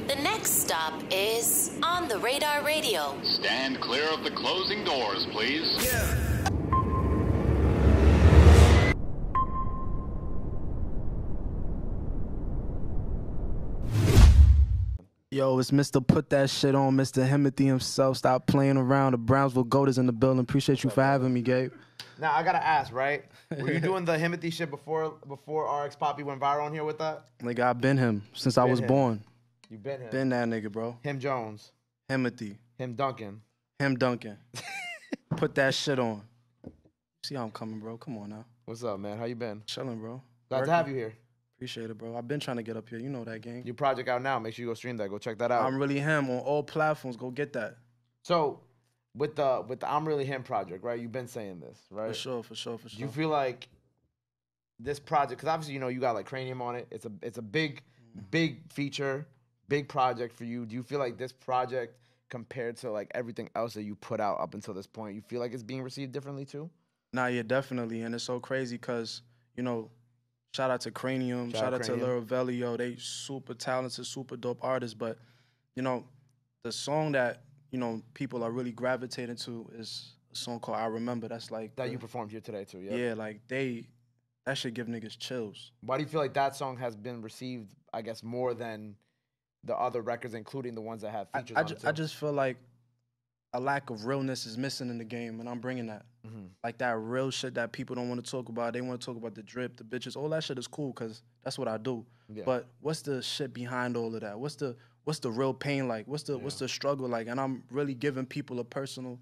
The next stop is On the Radar Radio. Stand clear of the closing doors, please. Yeah. Yo, it's Mr. Put That Shit On, Mr. Himothy himself. Stop playing around. The Brownsville Goat is in the building. Appreciate you for having me, Gabe. Now, I gotta ask, right? Were you doing the Himothy shit before RX Poppy went viral on here with that? Nigga, I've been him since I was born. You been him. Been that nigga, bro. Him Jones. Himothy. Him Duncan. Him Duncan. Put that shit on. See how I'm coming, bro. Come on now. What's up, man? How you been? Chilling, bro. Glad to have you here. Appreciate it, bro. I've been trying to get up here. You know that, gang. Your project out now. Make sure you go stream that. Go check that out. I'm Really Him on all platforms. Go get that. So, with the I'm Really Him project, right? You've been saying this, right? For sure. Do you feel like this project, because obviously, you know, you got like Kranium on it. It's a big feature, big project for you. Do you feel like this project, compared to like everything else that you put out up until this point, you feel like it's being received differently too? Nah, yeah, definitely. And it's so crazy because, you know, shout out to Kranium, shout out to Lil Velio. They super talented, super dope artists. But, you know, the song that, you know, people are really gravitating to is a song called I Remember. That's like... That you performed here today too, yeah? Yeah, like that should give niggas chills. Why do you feel like that song has been received, I guess, more than the other records, including the ones that have features on it too? I just feel like a lack of realness is missing in the game, and I'm bringing that. Like that real shit that people don't want to talk about. They want to talk about the drip, the bitches. All that shit is cool because that's what I do. Yeah. But what's the shit behind all of that? What's the real pain like? What's the struggle like? And I'm really giving people a personal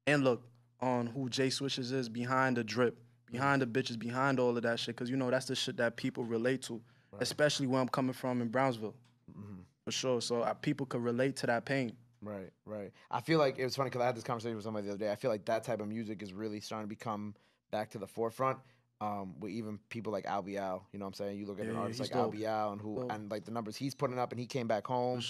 look on who Swishes is behind the drip, behind the bitches, behind all of that shit. Because, you know, that's the shit that people relate to, especially where I'm coming from in Brownsville. For sure. So people could relate to that pain. Right. I feel like it was funny because I had this conversation with somebody the other day. I feel like that type of music is really starting to become back to the forefront with even people like Albial. You know what I'm saying? You look at an artist like Albial and like the numbers he's putting up, and he came back home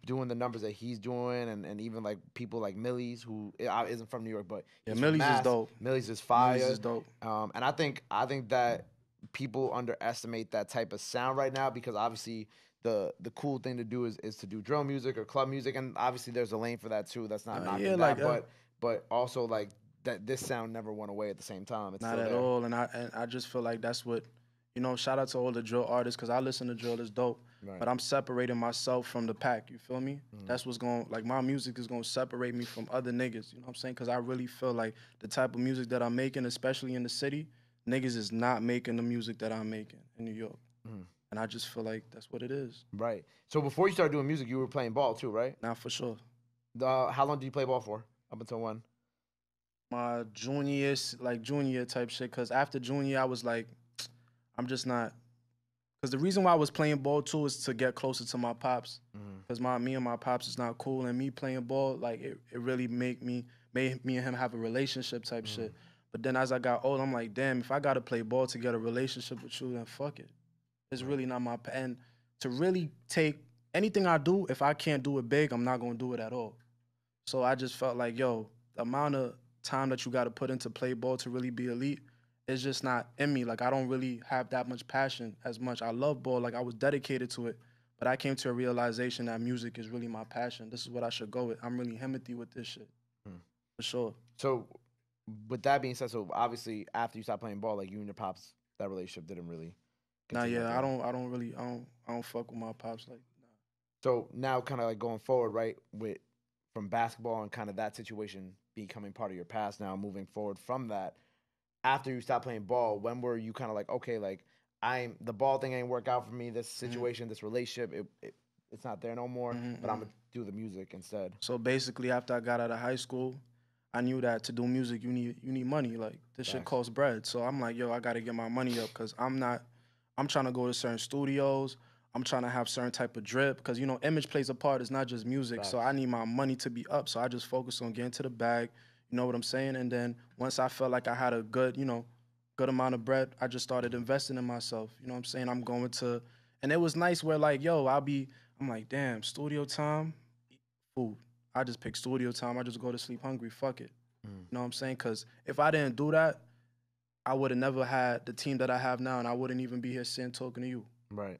doing the numbers that he's doing, and even like people like Millie's, who isn't from New York, but Millie's is dope. Millie's is fire. Millie's is dope. And I think that people underestimate that type of sound right now because obviously the cool thing to do is to do drill music or club music, and obviously there's a lane for that too. That's not knocking that, but also like that this sound never went away at the same time. It's not at all, and I just feel like that's what, you know. Shout out to all the drill artists because I listen to drill, it's dope. But I'm separating myself from the pack. You feel me? That's what's going, like, my music is gonna separate me from other niggas. You know what I'm saying? Because I really feel like the type of music that I'm making, especially in the city, niggas is not making the music that I'm making in New York. And I just feel like that's what it is. Right. So before you started doing music, you were playing ball too, right? Nah, for sure. How long did you play ball for? Up until when? My junior type shit. Because after junior, I was like, I'm just not. Because the reason why I was playing ball too is to get closer to my pops. Because me and my pops is not cool. And me playing ball, like, it really made me and him have a relationship type shit. But then as I got old, I'm like, damn, if I got to play ball to get a relationship with you, then fuck it. It's really not my... And to really take anything I do, if I can't do it big, I'm not going to do it at all. So I just felt like, yo, the amount of time that you got to put into play ball to really be elite is just not in me. Like, I don't really have that much passion as much. I love ball. Like, I was dedicated to it. But I came to a realization that music is really my passion. This is what I should go with. I'm really Himothy with this shit. For sure. So, with that being said, so obviously after you stopped playing ball, like you and your pops, that relationship didn't really... Nah, yeah, I don't fuck with my pops like. Nah. So now, kind of like going forward, right, from basketball and kind of that situation becoming part of your past. Now, moving forward from that, after you stopped playing ball, when were you kind of like, okay, like the ball thing ain't work out for me. This situation, this relationship, it's not there no more. But I'm gonna do the music instead. So basically, after I got out of high school, I knew that to do music, you need money. Like, this shit costs bread. So I'm like, yo, I gotta get my money up because I'm trying to go to certain studios. I'm trying to have certain type of drip because, you know, image plays a part. It's not just music. So I need my money to be up. So I just focus on getting to the bag. You know what I'm saying? And then once I felt like I had a good amount of bread, I just started investing in myself. You know what I'm saying? I'm going to, and it was nice where like, yo, I'm like, damn, studio time, food. I just pick studio time. I just go to sleep hungry. Fuck it. You know what I'm saying? Because if I didn't do that, I would have never had the team that I have now, and I wouldn't even be here sitting talking to you. Right.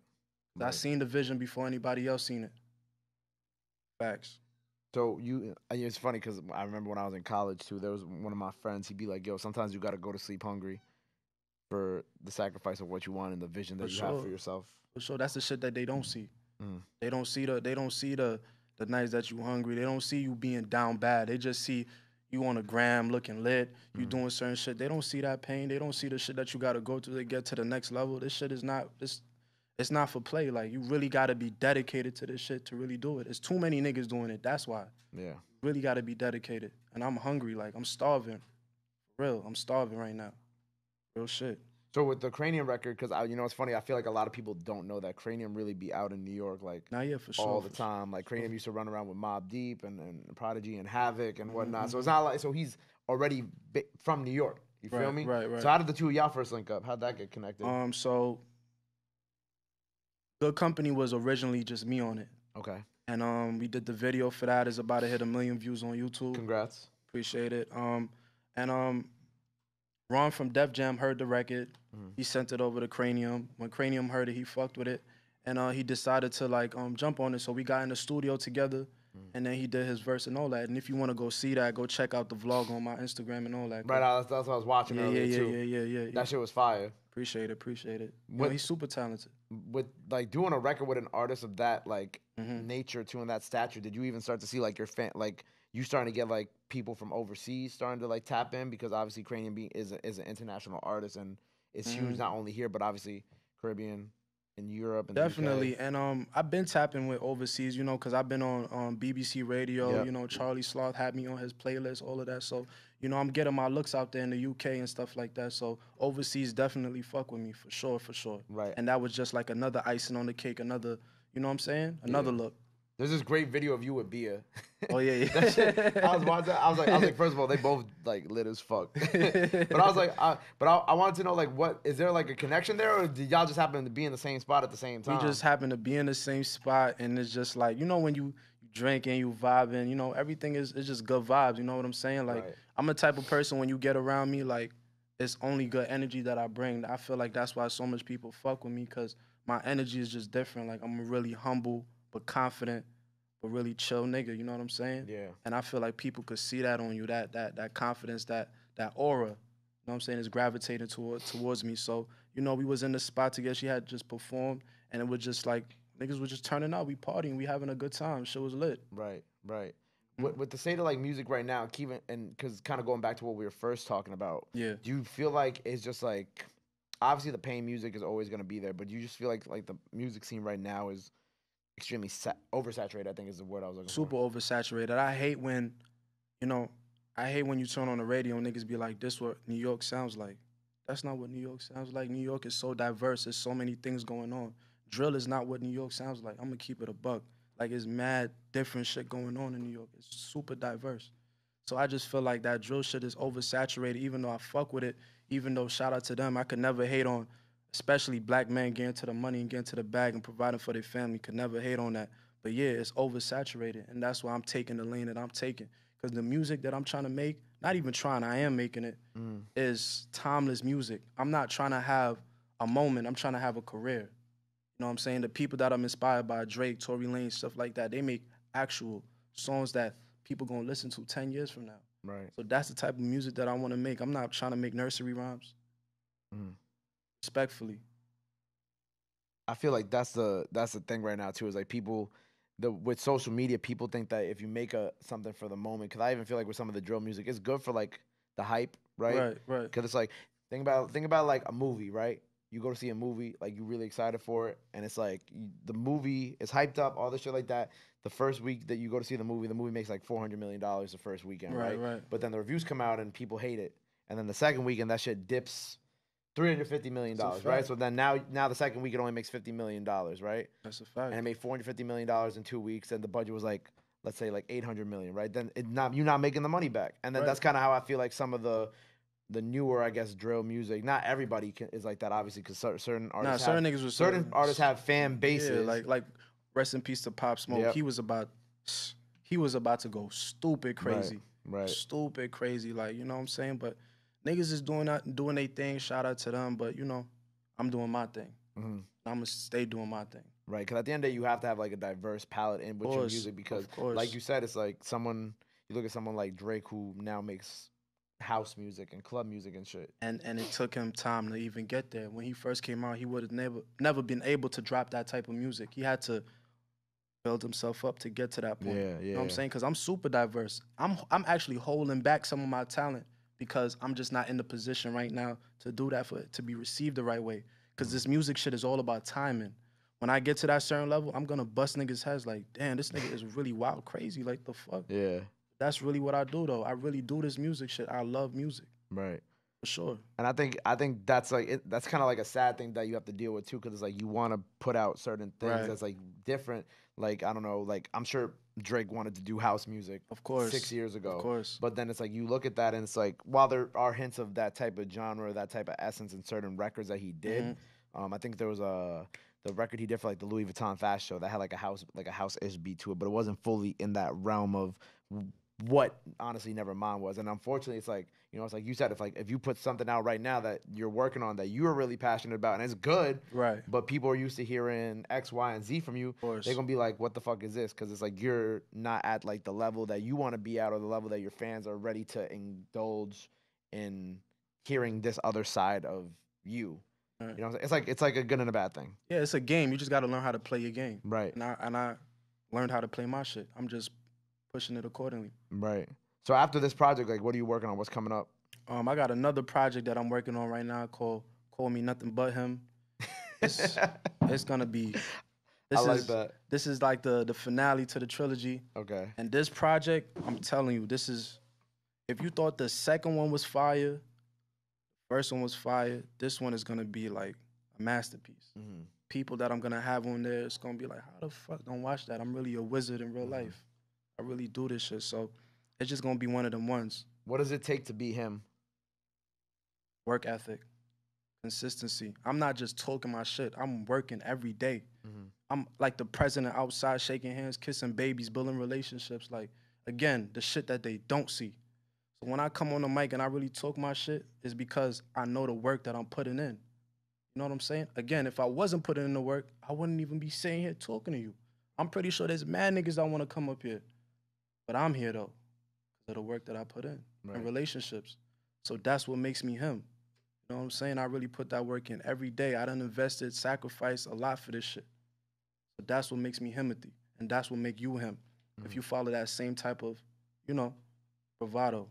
I seen the vision before anybody else seen it. Facts. So it's funny because I remember when I was in college too. There was one of my friends. He'd be like, "Yo, sometimes you got to go to sleep hungry for the sacrifice of what you want and the vision that For you have for sure. yourself." For sure. That's the shit that they don't see. Mm. They don't see the nights that you hungry. They don't see you being down bad. They just see you on a gram looking lit, you doing certain shit. They don't see that pain. They don't see the shit that you gotta go through to get to the next level. This shit is not it's not for play. Like you really gotta be dedicated to this shit to really do it. There's too many niggas doing it. That's why. Yeah. You really gotta be dedicated. And I'm hungry. Like I'm starving. For real. I'm starving right now. Real shit. So with the Kranium record, because it's funny. I feel like a lot of people don't know that Kranium really be out in New York like Nah, yeah, for sure. all the time. Like Kranium used to run around with Mobb Deep and Prodigy and Havoc and whatnot. So it's not like he's already from New York. You feel me? Right. So how did the two of y'all first link up? How'd that get connected? So Good Company was originally just me on it. Okay. And we did the video for that. It's about to hit 1 million views on YouTube. Congrats. Appreciate it. And Ron from Def Jam heard the record. He sent it over to Kranium. When Kranium heard it, he fucked with it. And he decided to like jump on it. So we got in the studio together. And then he did his verse and all that. And if you want to go see that, go check out the vlog on my Instagram and all that. Right, that's what I was watching earlier too. Yeah. That shit was fire. Appreciate it. He's super talented. With like doing a record with an artist of that like nature too and that stature, did you even start to see like your fan like you starting to get like people from overseas starting to like tap in because obviously Kranium is an international artist and it's huge not only here but obviously Caribbean and Europe and definitely the UK. And I've been tapping with overseas, because I've been on BBC Radio. Yep. Charlie Sloth had me on his playlist, all of that. So I'm getting my looks out there in the UK and stuff like that. So overseas definitely fuck with me for sure. Right. And that was just like another icing on the cake, another, you know what I'm saying, another look. There's this great video of you with Bia. Oh yeah. That shit, I was watching. I was like, first of all, they both like lit as fuck. But I was like, I wanted to know like, what is there like a connection there, or did y'all just happen to be in the same spot at the same time? We just happen to be in the same spot, and it's just like when you drinking, you vibing, everything is just good vibes. You know what I'm saying? Like Right. I'm the type of person when you get around me, like it's only good energy that I bring. I feel like that's why so much people fuck with me because my energy is just different. Like I'm a really humble but confident, but really chill nigga. You know what I'm saying? Yeah. And I feel like people could see that on you, that confidence, that aura. You know what I'm saying? Is gravitating towards me. So we was in the spot together. She had just performed, and it was just like niggas were just turning out. We partying. We having a good time. Shit was lit. Right. With the state of like music right now, keeping and because kind of going back to what we were first talking about. Yeah. Do you feel like it's just like obviously the pain music is always gonna be there, but do you just feel like the music scene right now is extremely oversaturated? I think is the word I was looking Super for. oversaturated. I hate when you turn on the radio and niggas be like, "This what New York sounds like." That's not what New York sounds like. New York is so diverse. There's so many things going on. Drill is not what New York sounds like. I'm gonna keep it a buck. Like it's mad different shit going on in New York. It's super diverse. So I just feel like that drill shit is oversaturated, even though I fuck with it, even though shout out to them, I could never hate on, especially black men getting to the money and getting to the bag and providing for their family, could never hate on that. But yeah, it's oversaturated, and that's why I'm taking the lane that I'm taking. Because the music that I'm trying to make, not even trying, I am making it, is timeless music. I'm not trying to have a moment, I'm trying to have a career. You know what I'm saying? The people that I'm inspired by, Drake, Tory Lanez, stuff like that, they make actual songs that people gonna listen to 10 years from now. Right. So that's the type of music that I want to make. I'm not trying to make nursery rhymes. Respectfully. I feel like that's the thing right now too. Is like people, with social media, people think that if you make something for the moment, because I even feel like with some of the drill music, it's good for like the hype, right? Right. Because it's like think about like a movie, right? You go to see a movie, like you're really excited for it, and it's like the movie is hyped up, all this shit like that. The first week that you go to see the movie makes like $400 million the first weekend, right? But then the reviews come out and people hate it, and then the second weekend that shit dips $350 million, right? So then now the second week it only makes $50 million, right? That's a fact. And it made $450 million in 2 weeks, and the budget was like, let's say like $800 million, right? Then you're not making the money back, and then that's kind of how I feel like some of the newer, I guess, drill music. Not everybody is like that, obviously, because certain artists, certain artists have fan bases. Yeah, like rest in peace to Pop Smoke. Yep. He was about to go stupid crazy, right. Stupid crazy. Like you know what I'm saying. But niggas is doing their thing. Shout out to them. But I'm doing my thing. I'm gonna stay doing my thing. Right, because at the end of the day, you have to have like a diverse palette in with your music because, like you said, it's like you look at someone like Drake who now makes house music and club music and shit. And it took him time to even get there. When he first came out, he would have never been able to drop that type of music. He had to build himself up to get to that point. Yeah. You know what I'm saying? Because I'm super diverse. I'm actually holding back some of my talent because I'm just not in the position right now to do that for it to be received the right way. Because this music shit is all about timing. When I get to that certain level, I'm gonna bust niggas' heads like, damn, this nigga is really wild, crazy. Like, the fuck? Yeah. That's really what I do, though. I really do this music shit. I love music. Right. For sure. And I think that's like that's kind of like a sad thing that you have to deal with too, because it's like you want to put out certain things that's like different. Like, I don't know, like I'm sure Drake wanted to do house music, of course, 6 years ago, of course. But then it's like you look at that and it's like while there are hints of that type of genre, that type of essence in certain records that he did. I think there was the record he did for like the Louis Vuitton Fast Show that had like a house-ish beat to it, but it wasn't fully in that realm of what honestly Nevermind was. And unfortunately, it's like, you know, it's like you said, if you put something out right now that you're working on that you're really passionate about and it's good, right? But people are used to hearing X, Y, and Z from you. They're gonna be like, "What the fuck is this?" Because it's like you're not at like the level that you want to be at, or the level that your fans are ready to indulge in hearing this other side of you. Right. You know what I'm saying? It's like a good and a bad thing. Yeah, it's a game. You just got to learn how to play your game. Right. And I learned how to play my shit. I'm just pushing it accordingly. Right. So after this project, like, what are you working on? What's coming up? I got another project that I'm working on right now called "Call Me Nothing But Him." It's gonna be. I like that. This is like the finale to the trilogy. Okay. And this project, I'm telling you, this is. If you thought the second one was fire, first one was fire, this one is gonna be like a masterpiece. People that I'm gonna have on there, it's gonna be like, how the fuck don't watch that? I'm really a wizard in real life. I really do this shit. So it's just gonna be one of them ones. What does it take to be him? Work ethic, consistency. I'm not just talking my shit. I'm working every day. I'm like the president outside shaking hands, kissing babies, building relationships. Like, again, the shit that they don't see. So when I come on the mic and I really talk my shit, it's because I know the work that I'm putting in. You know what I'm saying? Again, if I wasn't putting in the work, I wouldn't even be sitting here talking to you. I'm pretty sure there's mad niggas that want to come up here. But I'm here, though, because of the work that I put in and relationships. So that's what makes me him. You know what I'm saying? I really put that work in every day. I done invested, sacrificed a lot for this shit. So that's what makes me Himothy. And that's what make you him. If you follow that same type of, you know, bravado.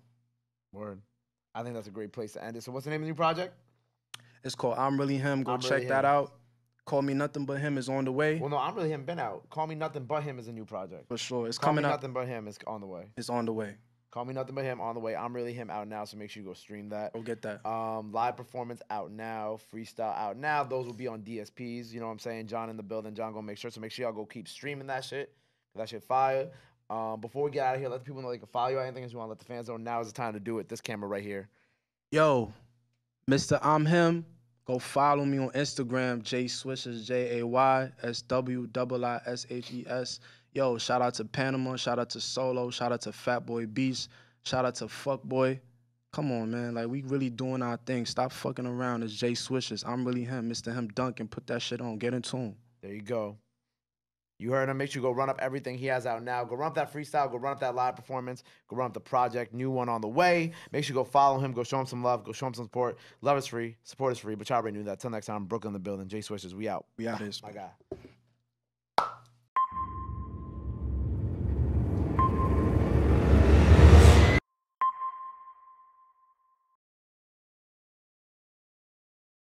Word. I think that's a great place to end it. So what's the name of the new project? It's called I'm Really Him. Go check that out. Call Me Nothing But Him is on the way. Well, no, I'm Really Him been out. Call Me Nothing But Him is a new project. For sure. It's Call coming Me out. Nothing But Him is on the way. It's on the way. Call Me Nothing But Him on the way. I'm Really Him out now, so make sure you go stream that. Go get that. Live performance out now. Freestyle out now. Those will be on DSPs. You know what I'm saying? John in the building. John gonna make sure. So make sure y'all go keep streaming that shit. That shit fire. Before we get out of here, let the people know they can follow you. Anything else you want to let the fans know, now is the time to do it. This camera right here. Yo, Mr. I'm Him. Go follow me on Instagram, Swishes, JAYSWIISHES. Yo, shout out to Panama, shout out to Solo, shout out to Fatboy Beast, shout out to Fuckboy. Come on, man. Like, we really doing our thing. Stop fucking around. It's Swishes. I'm Really Him, Mr. Him Duncan. Put that shit on. Get in tune. There you go. You heard him. Make sure you go run up everything he has out now. Go run up that freestyle. Go run up that live performance. Go run up the project. New one on the way. Make sure you go follow him. Go show him some love. Go show him some support. Love is free. Support is free. But y'all already knew that. Till next time, Brooklyn in the building. Swishes. We out. We out. My guy.